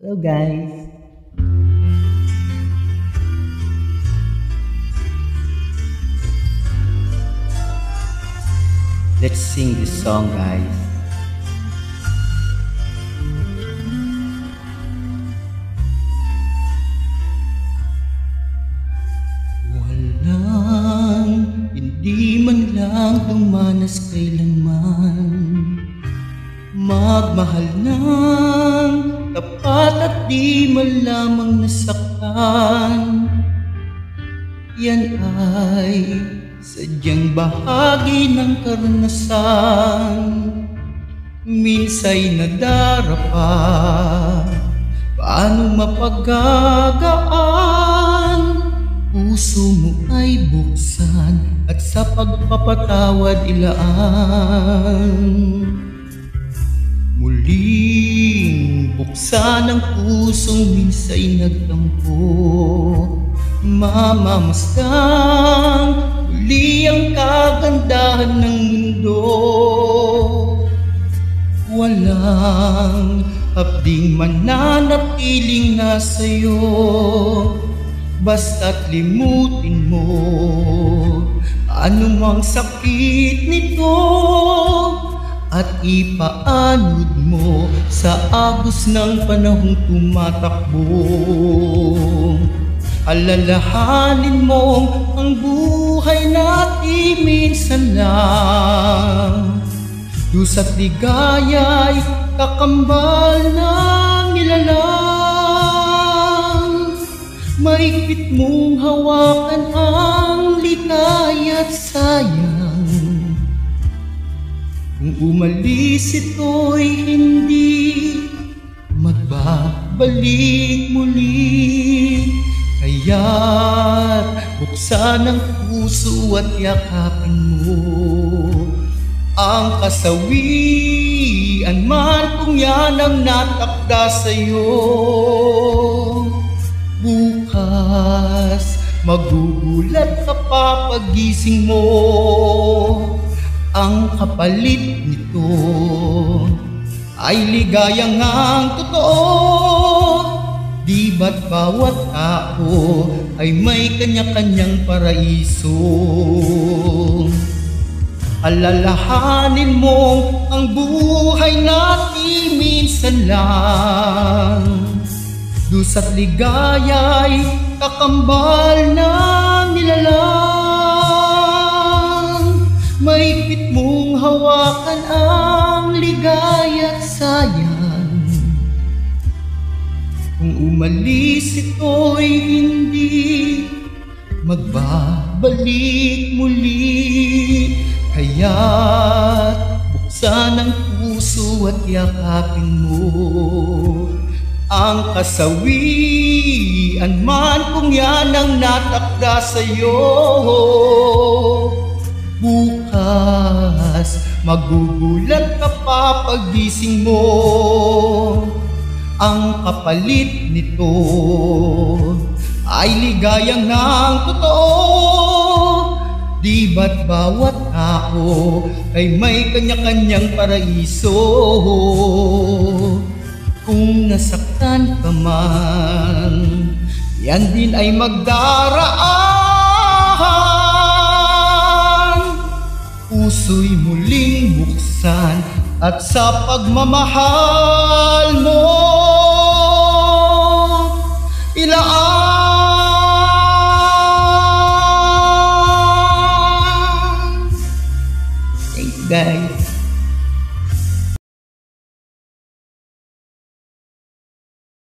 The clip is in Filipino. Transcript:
Hello guys. Let's sing this song, guys. Walang hindi man lang dumanas kailanman magmahal ng tapat at di man lamang nasaktan. Yan ay sadyang bahagi ng karanasan. Minsa'y nadarapa, paano mapagagaan? Puso mo ay buksan at sa pagpapatawad ilaan. Muling buksan ang pusong minsa'y nagtampo, mamamasdan muli ang kagandahan ng mundo. Walang hapding mananatiling nasa'yo, basta't limutin mo anumang sakit nito at ipaanod mo sa agos ng panahong tumatakbo. Alalahanin mo ang buhay natin minsan lang, dusa't ligaya'y kakambal ng nilalang. Maigpit mong hawakan ang ligaya't sayang, kung umalis ito'y hindi magbabalik muli. Kaya't buksan ang puso at yakapin mo ang kasawian man kung yan ang natakda sa'yo. Bukas magugulat ka pa pagising mo, ang kapalit nito ay ligayang ang totoo. Di ba't bawat tao ay may kanya-kanyang paraiso? Alalahanin mo ang buhay natin minsan lang, dusa't ligaya'y kakambal ng nilalang. Maigpit mong hawakan ang ligaya't sayang, kung umalis ito'y hindi magbabalik muli. Kaya't buksan ang puso at yakapin mo ang kasawian man kung yan ang natakda sa'yo. Bukas magugulat ka pa pagising mo, ang kapalit nito ay ligayang ng totoo. Di ba't bawat tao ay may kanya-kanyang paraiso? Kung nasaktan ka man, yan din ay magdaraan. Puso'y muling buksan at sa pagmamahal mo ilaan. Thank you guys.